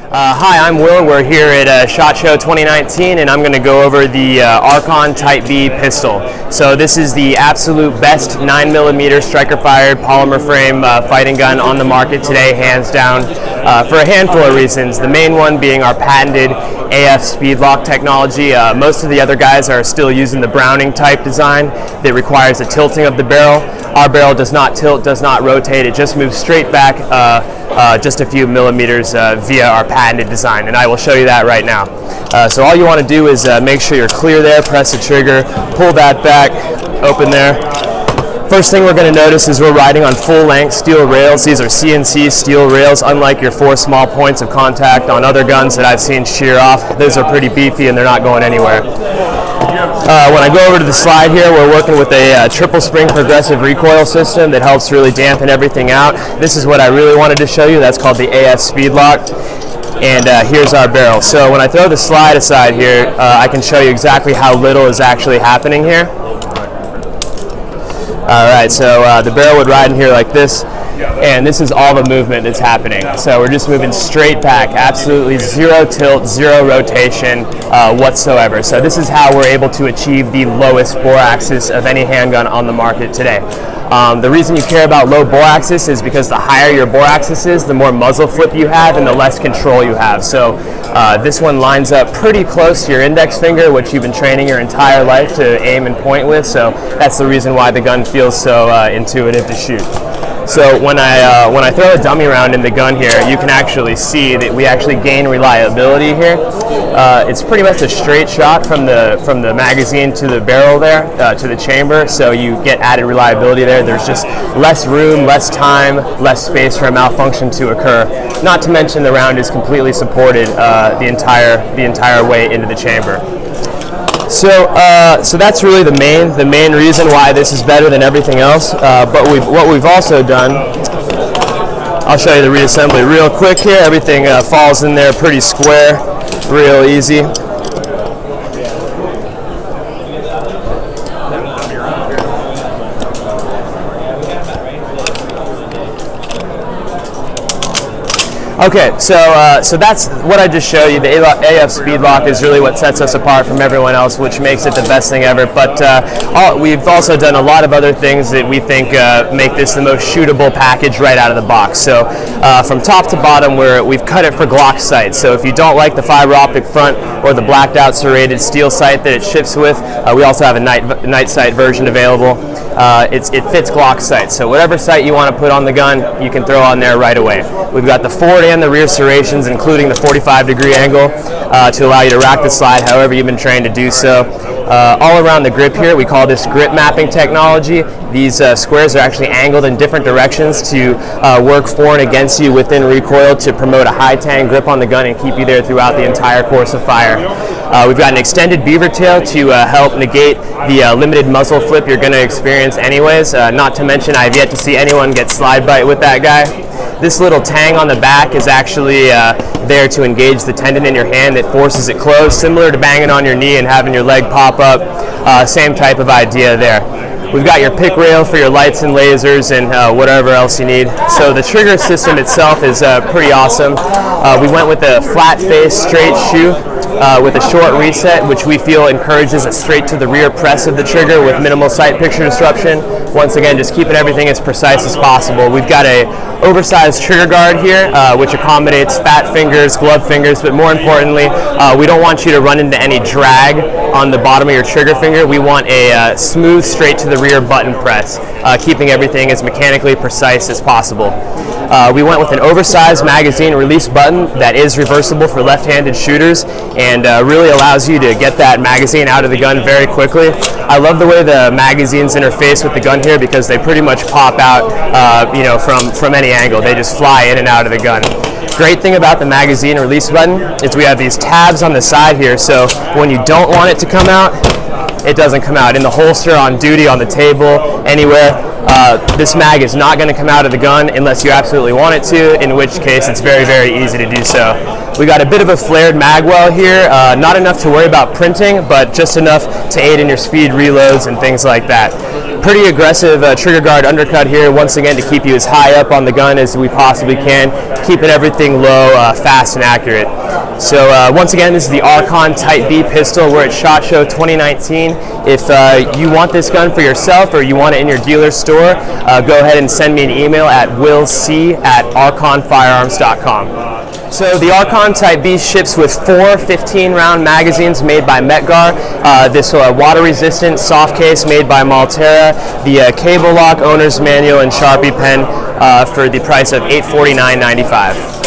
Hi, I'm Will. We're here at SHOT Show 2019, and I'm going to go over the Archon Type B pistol. So this is the absolute best 9mm striker-fired polymer frame fighting gun on the market today, hands down, for a handful of reasons. The main one being our patented AF speed lock technology. Most of the other guys are still using the Browning type design that requires a tilting of the barrel. Our barrel does not tilt, does not rotate, it just moves straight back just a few millimeters via our patented design, and I will show you that right now. So all you want to do is make sure you're clear there, press the trigger, pull that back, open there. First thing we're going to notice is we're riding on full-length steel rails. These are CNC steel rails, unlike your 4 small points of contact on other guns that I've seen shear off. Those are pretty beefy and they're not going anywhere. When I go over to the slide here, we're working with a triple spring progressive recoil system that helps really dampen everything out. This is what I really wanted to show you. That's called the AF speed lock. And here's our barrel. So when I throw the slide aside here, I can show you exactly how little is actually happening here. Alright, so the barrel would ride in here like this, and this is all the movement that's happening. So we're just moving straight back, absolutely zero tilt, zero rotation whatsoever. So this is how we're able to achieve the lowest bore axis of any handgun on the market today. The reason you care about low bore axis is because the higher your bore axis is, the more muzzle flip you have and the less control you have. So this one lines up pretty close to your index finger, which you've been training your entire life to aim and point with. So that's the reason why the gun feels so intuitive to shoot. So when I throw a dummy round in the gun here, you can actually see that we actually gain reliability here. It's pretty much a straight shot from the magazine to the barrel there, to the chamber, so you get added reliability there. There's just less room, less time, less space for a malfunction to occur. Not to mention the round is completely supported the entire way into the chamber. So that's really the main reason why this is better than everything else. But what we've also done, I'll show you the reassembly real quick here. Everything falls in there pretty square, real easy. Okay, so that's what I just showed you. The AF speed lock is really what sets us apart from everyone else, which makes it the best thing ever. But we've also done a lot of other things that we think make this the most shootable package right out of the box. So from top to bottom, we've cut it for Glock sights. So if you don't like the fiber optic front or the blacked out serrated steel sight that it ships with, we also have a night sight version available. It fits Glock sights. So whatever sight you want to put on the gun, you can throw on there right away. We've got the forward and the rear serrations, including the 45-degree angle to allow you to rack the slide however you've been trained to do so. All around the grip here, we call this grip mapping technology. These squares are actually angled in different directions to work for and against you within recoil to promote a high tang grip on the gun and keep you there throughout the entire course of fire. We've got an extended beaver tail to help negate the limited muzzle flip you're going to experience anyways. Not to mention, I've yet to see anyone get slide bite with that guy. This little tang on the back is actually there to engage the tendon in your hand that forces it closed, similar to banging on your knee and having your leg pop up. Same type of idea there. We've got your pick rail for your lights and lasers and whatever else you need. So the trigger system itself is pretty awesome. We went with a flat face straight shoe with a short reset, which we feel encourages a straight to the rear press of the trigger with minimal sight picture disruption. Once again, just keeping everything as precise as possible. We've got a oversized trigger guard here, which accommodates fat fingers, glove fingers, but more importantly, we don't want you to run into any drag on the bottom of your trigger finger. We want a smooth, straight to the rear button press, keeping everything as mechanically precise as possible. We went with an oversized magazine release button that is reversible for left-handed shooters and really allows you to get that magazine out of the gun very quickly. I love the way the magazines interface with the gun here because they pretty much pop out from any angle. They just fly in and out of the gun. Great thing about the magazine release button is we have these tabs on the side here, so when you don't want it to come out, it doesn't come out. In the holster, on duty, on the table, anywhere. This mag is not going to come out of the gun unless you absolutely want it to, in which case it's very, very easy to do so. We got a bit of a flared mag well here, not enough to worry about printing, but just enough to aid in your speed reloads and things like that. Pretty aggressive trigger guard undercut here, once again to keep you as high up on the gun as we possibly can, keeping everything low, fast and accurate. So once again, this is the Archon Type B pistol. We're at SHOT Show 2019. If you want this gun for yourself or you want it in your dealer store, go ahead and send me an email at willc@archonfirearms.com. So the Archon Type B ships with 4 15-round magazines made by Metgar, this water-resistant soft case made by Maltera, the cable lock, owner's manual, and Sharpie pen for the price of $849.95.